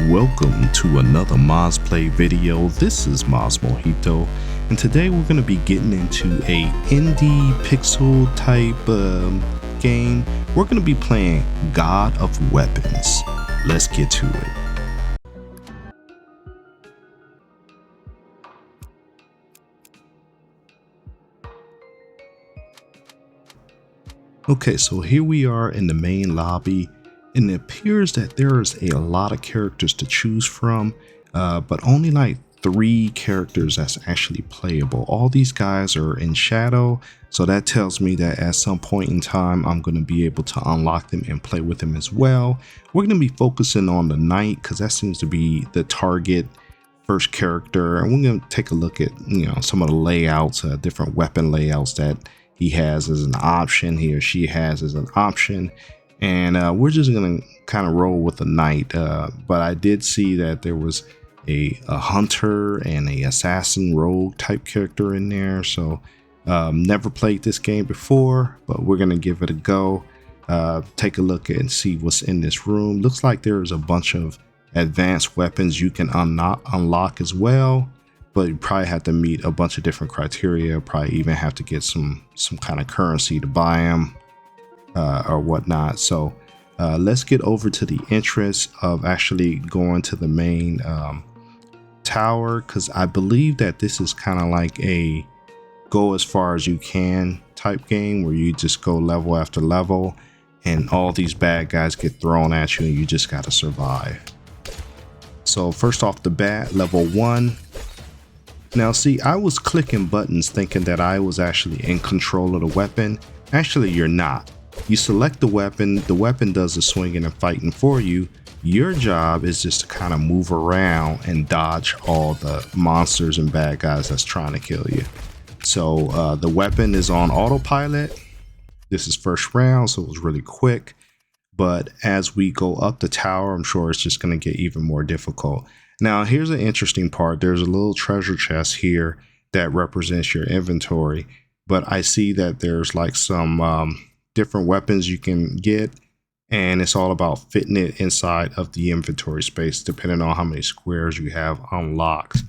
Welcome to another Maz Play video. This is Maz Mojito, and today we're going to be getting into a indie pixel type game. We're going to be playing God of Weapons. Let's get to it. Okay, so here we are in the main lobby, and it appears that there's a lot of characters to choose from, but only like 3 characters that's actually playable. All these guys are in shadow, so that tells me that at some point in time I'm going to be able to unlock them and play with them as well. We're going to be focusing on the knight because that seems to be the target first character, and we're going to take a look at some of the layouts, different weapon layouts that he has as an option, he or she has as an option. And we're just going to kind of roll with the knight. But I did see that there was a hunter and a assassin rogue type character in there. So never played this game before, but we're going to give it a go. Take a look and see what's in this room. Looks like there's a bunch of advanced weapons you can unlock as well. But you probably have to meet a bunch of different criteria. Probably even have to get some kind of currency to buy them. Or whatnot. So let's get over to the entrance of actually going to the main tower, because I believe that this is kind of like a go as far as you can type game where you just go level after level and all these bad guys get thrown at you and you just got to survive. So first off the bat, level 1. Now see, I was clicking buttons thinking that I was actually in control of the weapon. Actually, you're not. You select the weapon does the swinging and fighting for you. Your job is just to kind of move around and dodge all the monsters and bad guys that's trying to kill you. So the weapon is on autopilot. This is first round, so it was really quick. But as we go up the tower, I'm sure it's just going to get even more difficult. Now, here's an interesting part. There's a little treasure chest here that represents your inventory. But I see that there's like some different weapons you can get, and it's all about fitting it inside of the inventory space depending on how many squares you have unlocked.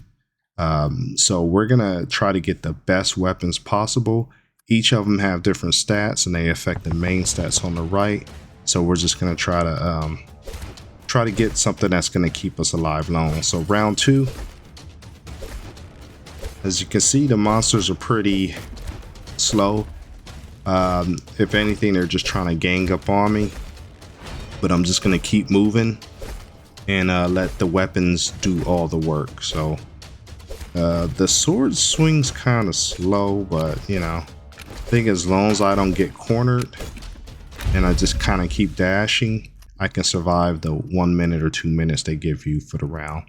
So we're gonna try to get the best weapons possible. Each of them have different stats and they affect the main stats on the right, so we're just gonna try to get something that's gonna keep us alive long. So round 2, as you can see, the monsters are pretty slow. If anything, they're just trying to gang up on me, but I'm just gonna keep moving and let the weapons do all the work. So the sword swings kind of slow, but I think as long as I don't get cornered and I just kind of keep dashing, I can survive the 1 minute or 2 minutes they give you for the round.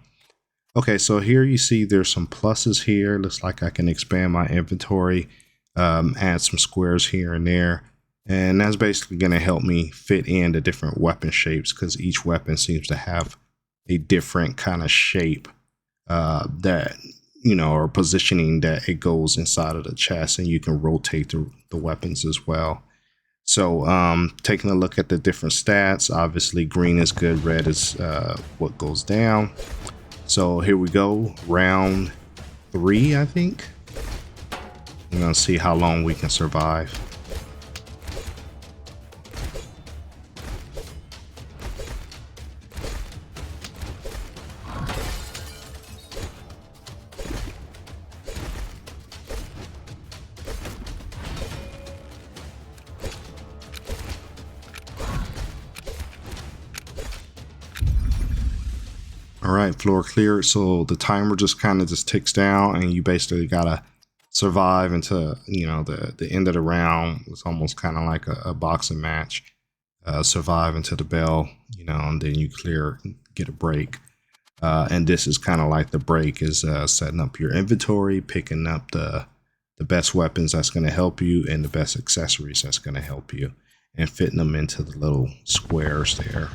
Okay, so here you see there's some pluses here. Looks like I can expand my inventory, add some squares here and there, and that's basically going to help me fit in the different weapon shapes, because each weapon seems to have a different kind of shape that or positioning that it goes inside of the chest, and you can rotate the weapons as well. So taking a look at the different stats, obviously green is good, red is what goes down. So here we go, round 3, I think. We're gonna see how long we can survive. All right, floor cleared. So the timer just kind of ticks down, and you basically gotta survive until the end of the round. It's almost kind of like a boxing match. Survive until the bell, and then you get a break. And this is kind of like the break is setting up your inventory, picking up the best weapons that's going to help you, and the best accessories that's going to help you, and fitting them into the little squares there.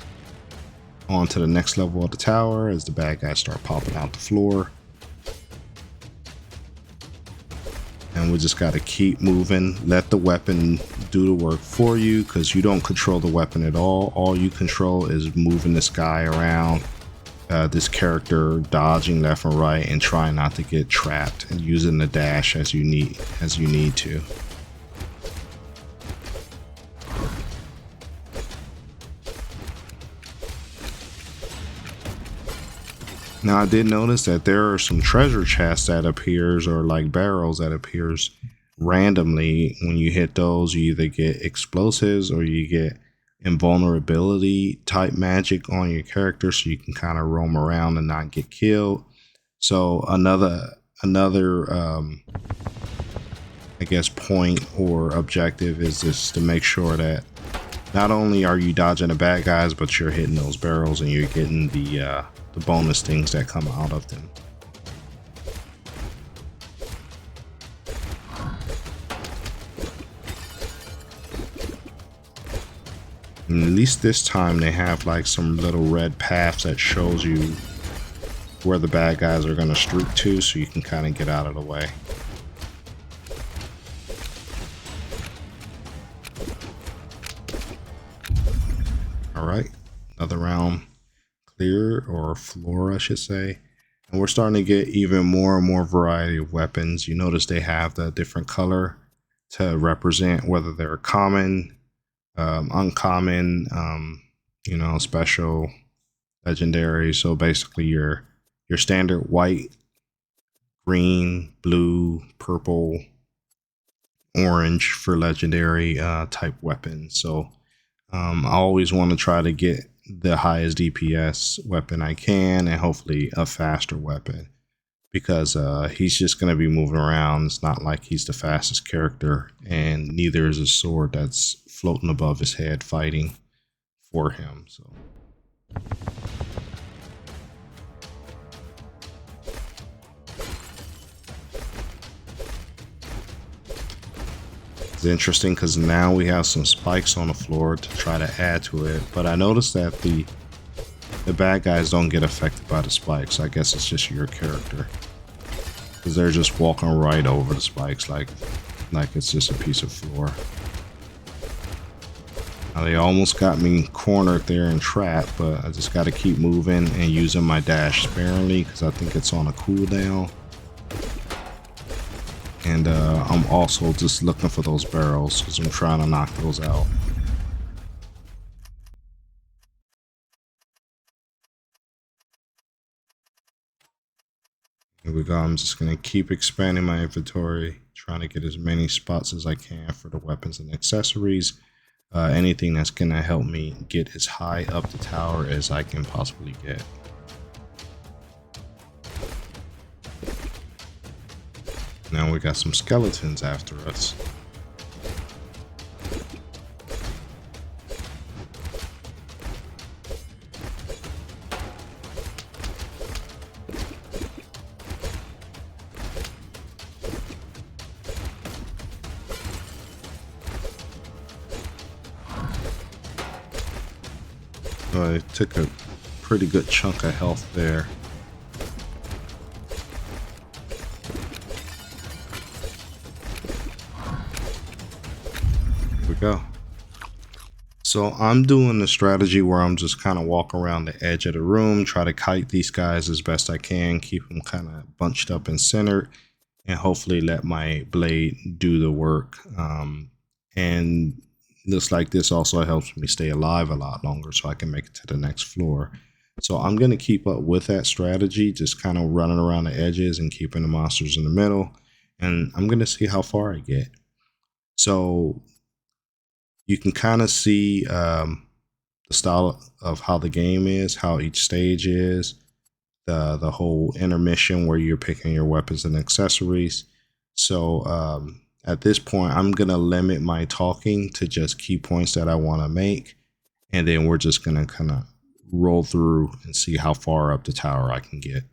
On to the next level of the tower as the bad guys start popping out the floor. And we just got to keep moving, let the weapon do the work for you, because you don't control the weapon at all. All you control is moving this guy around this character dodging left and right and trying not to get trapped and using the dash as you need to. Now I did notice that there are some treasure chests that appears, or like barrels that appears randomly. When you hit those, you either get explosives or you get invulnerability type magic on your character, so you can kind of roam around and not get killed. So another I guess point or objective is just to make sure that not only are you dodging the bad guys, but you're hitting those barrels and you're getting the bonus things that come out of them. And at least this time they have like some little red paths that shows you where the bad guys are going to streak to, so you can kind of get out of the way. Alright, another round clear, or floor I should say. And we're starting to get even more and more variety of weapons. You notice they have the different color to represent whether they're common, uncommon, you know, special, legendary. So basically your standard white, green, blue, purple, orange for legendary type weapons. So I always want to try to get the highest DPS weapon I can, and hopefully a faster weapon, because he's just going to be moving around. It's not like he's the fastest character, and neither is a sword that's floating above his head fighting for him. So it's interesting because now we have some spikes on the floor to try to add to it, but I noticed that the bad guys don't get affected by the spikes. I guess it's just your character, because they're just walking right over the spikes like it's just a piece of floor. Now they almost got me cornered there and trapped, but I just got to keep moving and using my dash sparingly because I think it's on a cooldown. And I'm also just looking for those barrels because I'm trying to knock those out. Here we go. I'm just going to keep expanding my inventory, trying to get as many spots as I can for the weapons and accessories. Anything that's going to help me get as high up the tower as I can possibly get. Now we got some skeletons after us. I took a pretty good chunk of health there. Here we go. So I'm doing the strategy where I'm just kind of walk around the edge of the room, try to kite these guys as best I can, keep them kind of bunched up and centered, and hopefully let my blade do the work. And looks like this also helps me stay alive a lot longer so I can make it to the next floor. So I'm going to keep up with that strategy, just kind of running around the edges and keeping the monsters in the middle. And I'm going to see how far I get. So you can kind of see the style of how the game is, how each stage is, the whole intermission where you're picking your weapons and accessories. So at this point, I'm going to limit my talking to just key points that I want to make. And then we're just going to kind of roll through and see how far up the tower I can get.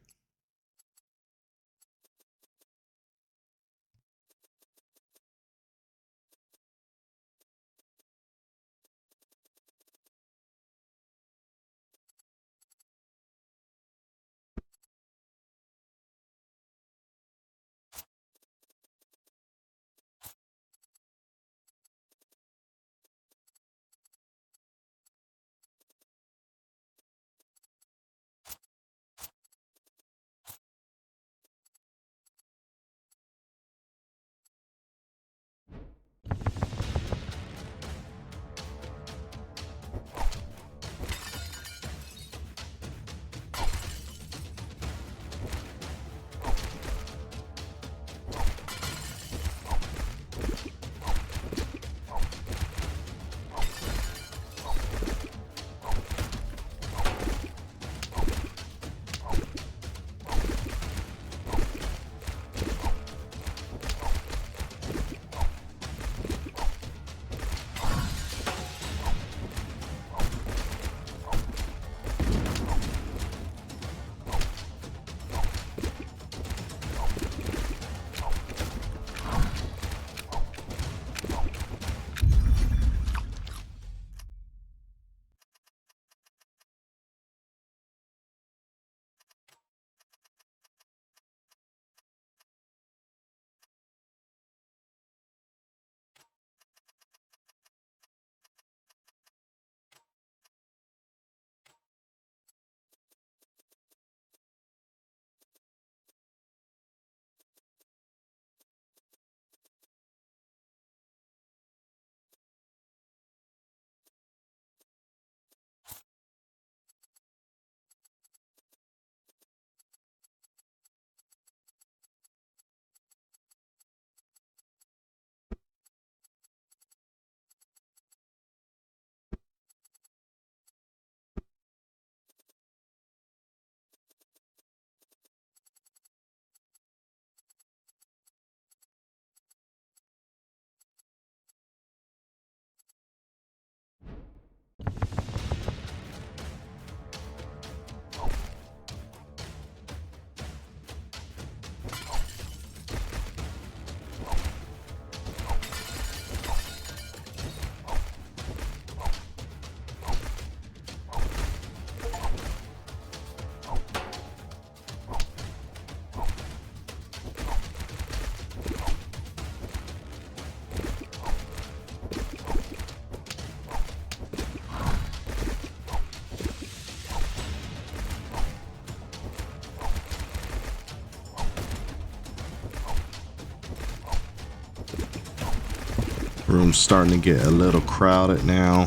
Room's starting to get a little crowded now.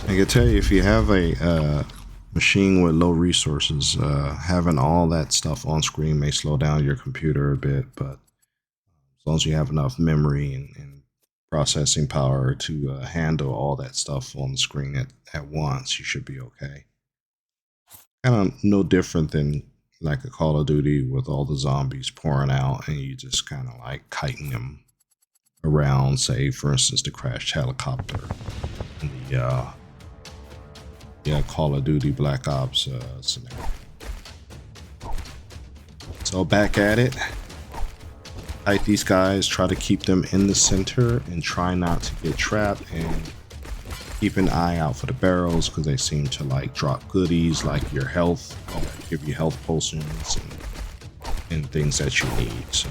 I can tell you, if you have a machine with low resources, having all that stuff on screen may slow down your computer a bit, but as long as you have enough memory and processing power to handle all that stuff on the screen at once, you should be okay. Kind of no different than like a Call of Duty with all the zombies pouring out and you just kind of like kiting them around, say for instance the crashed helicopter in the Call of Duty Black Ops scenario. So back at it. Fight these guys, try to keep them in the center and try not to get trapped, and keep an eye out for the barrels because they seem to like drop goodies like your health, give you health potions and things that you need. So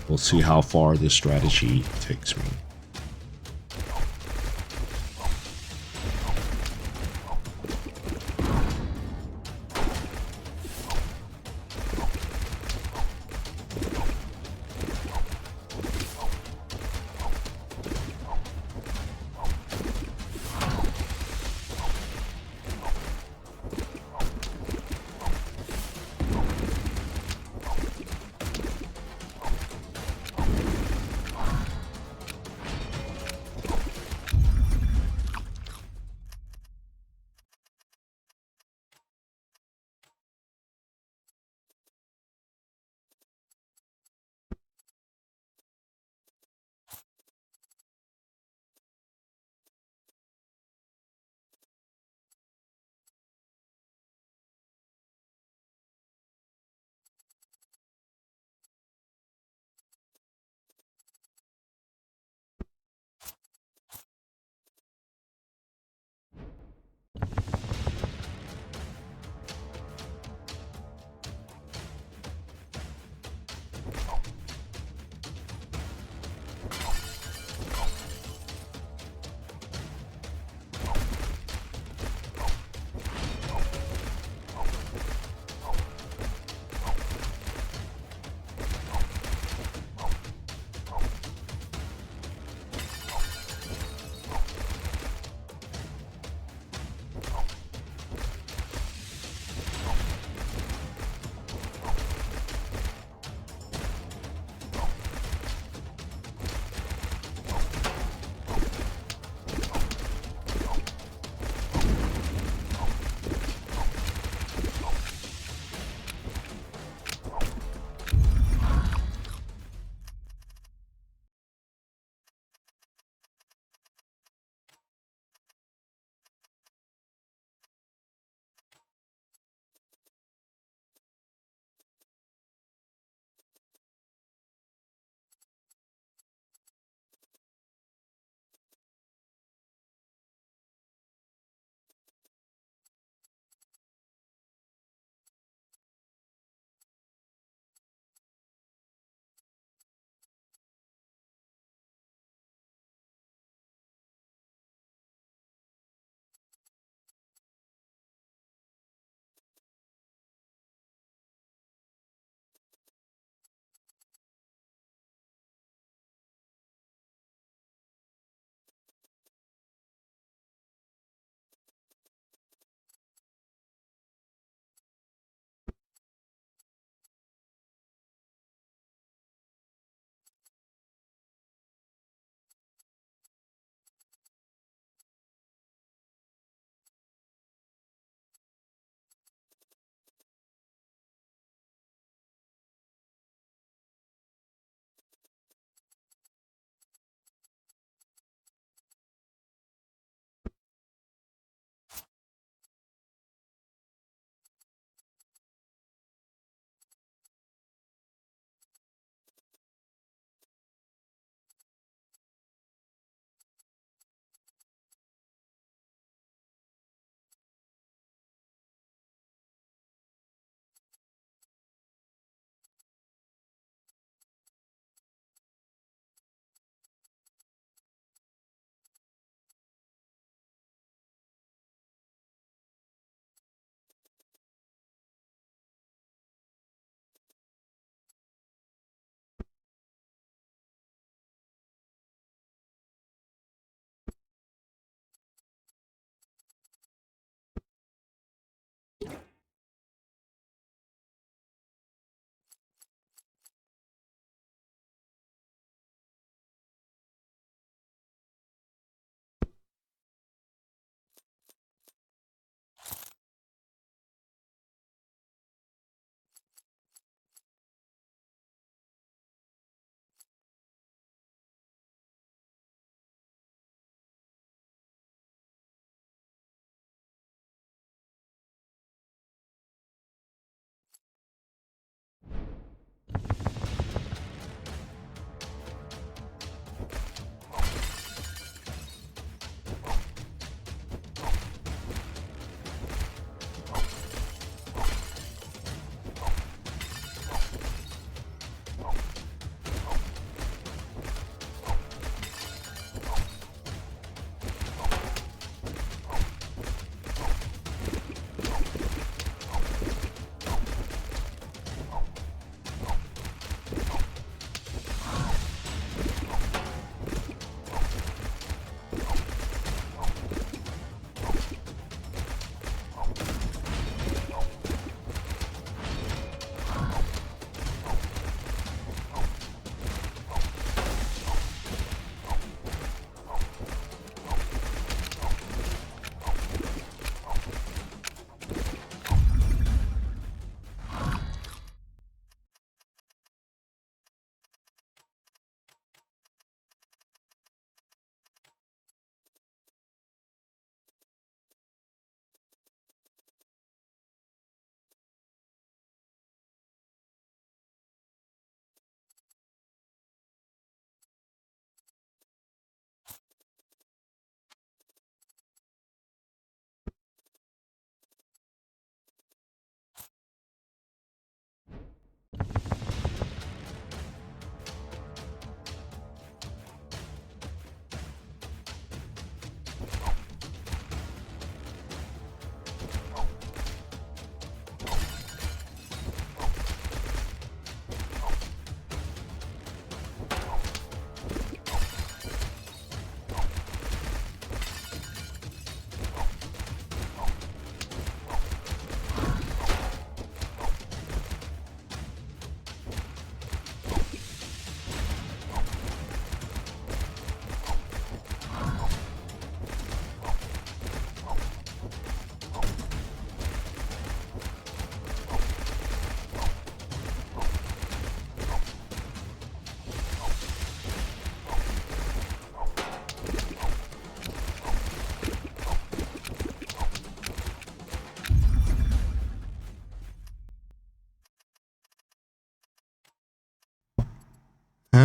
we'll see how far this strategy takes me.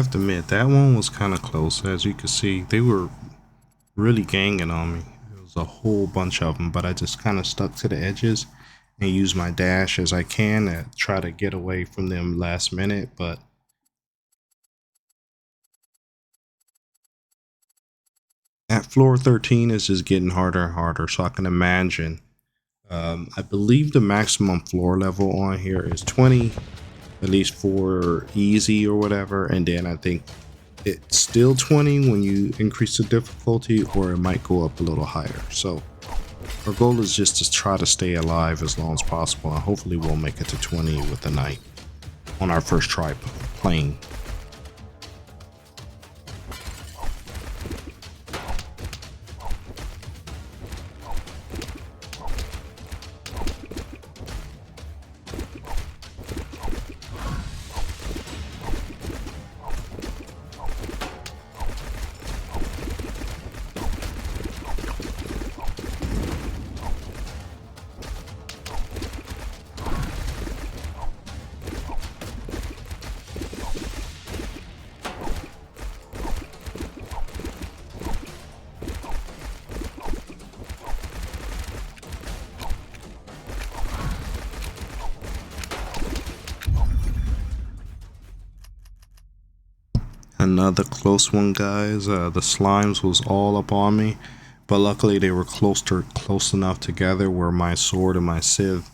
have to admit, that one was kind of close. As you can see, they were really ganging on me. There was a whole bunch of them, but I just kind of stuck to the edges and used my dash as I can to try to get away from them last minute. But at floor 13, it's just getting harder and harder, so I can imagine. I believe the maximum floor level on here is 20, at least for easy or whatever, and then I think it's still 20 when you increase the difficulty, or it might go up a little higher. So our goal is just to try to stay alive as long as possible, and hopefully we'll make it to 20 with the night on our first try playing. Another close one, guys. The slimes was all up on me, but luckily they were close enough together where my sword and my sieve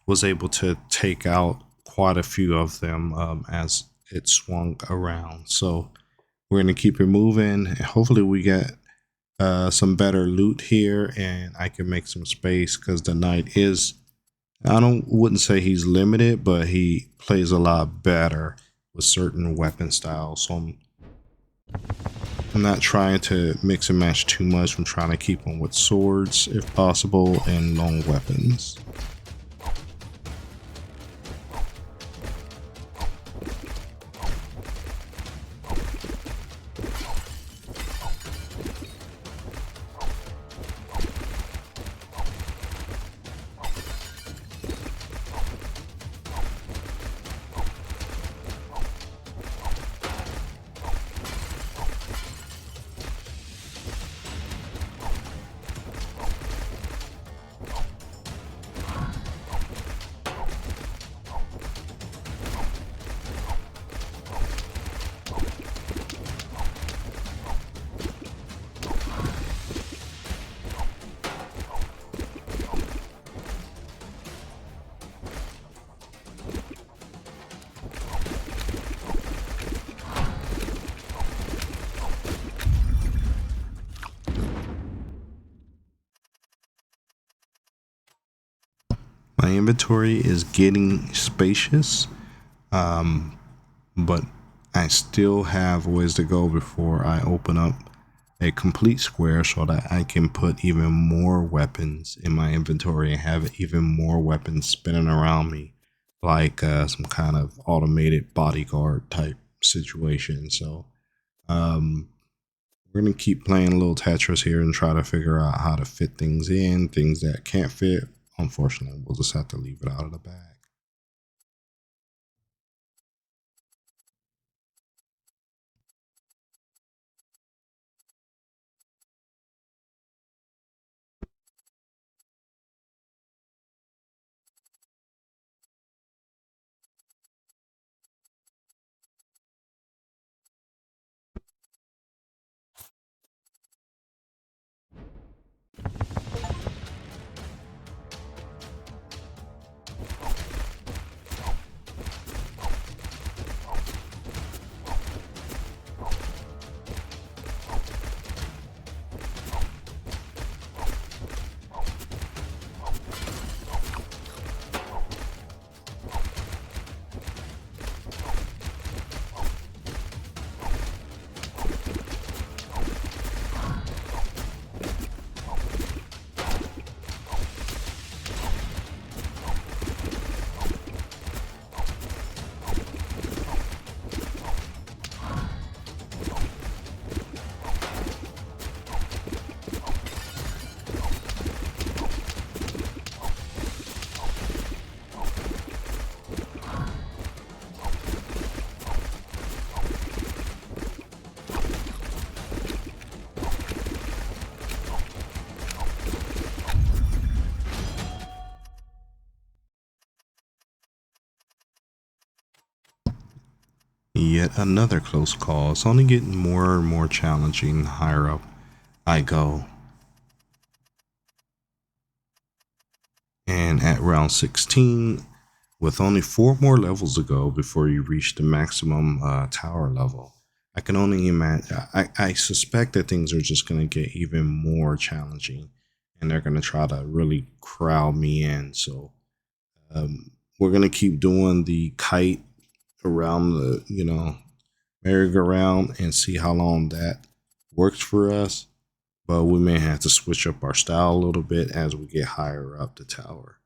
was able to take out quite a few of them as it swung around. So we're gonna keep it moving, and hopefully we get some better loot here, and I can make some space because the knight is, wouldn't say he's limited, but he plays a lot better with certain weapon styles. So I'm not trying to mix and match too much. I'm trying to keep them with swords if possible and long weapons. My inventory is getting spacious, but I still have ways to go before I open up a complete square so that I can put even more weapons in my inventory and have even more weapons spinning around me, like some kind of automated bodyguard type situation. So we're going to keep playing a little Tetris here and try to figure out how to fit things in, things that can't fit. Unfortunately, we'll just have to leave it out of the bag. Yet another close call. It's only getting more and more challenging the higher up I go. And at round 16, with only 4 more levels to go before you reach the maximum tower level, I can only imagine. I suspect that things are just going to get even more challenging, and they're going to try to really crowd me in. So we're going to keep doing the kite around the, merry-go-round and see how long that works for us. But we may have to switch up our style a little bit as we get higher up the tower.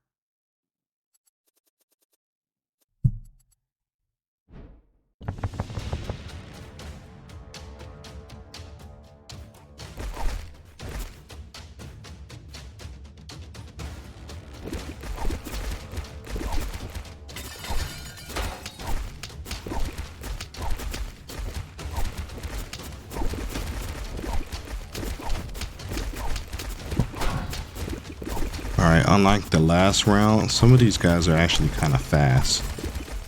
Alright, unlike the last round, some of these guys are actually kind of fast.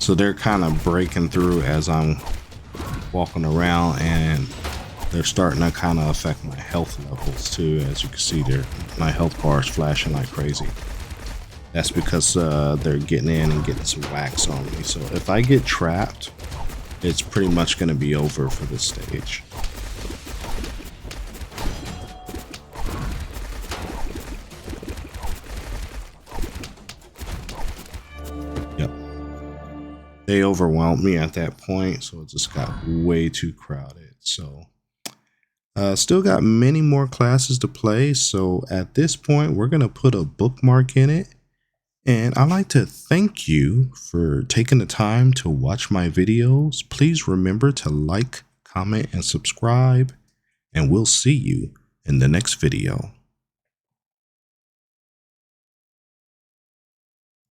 So they're kind of breaking through as I'm walking around, and they're starting to kind of affect my health levels too. As you can see there, my health bar is flashing like crazy. That's because they're getting in and getting some wax on me. So if I get trapped, it's pretty much going to be over for this stage. Yep. They overwhelmed me at that point, so it just got way too crowded. So still got many more classes to play. So at this point, we're going to put a bookmark in it. And I'd like to thank you for taking the time to watch my videos. Please remember to like, comment, and subscribe. And we'll see you in the next video.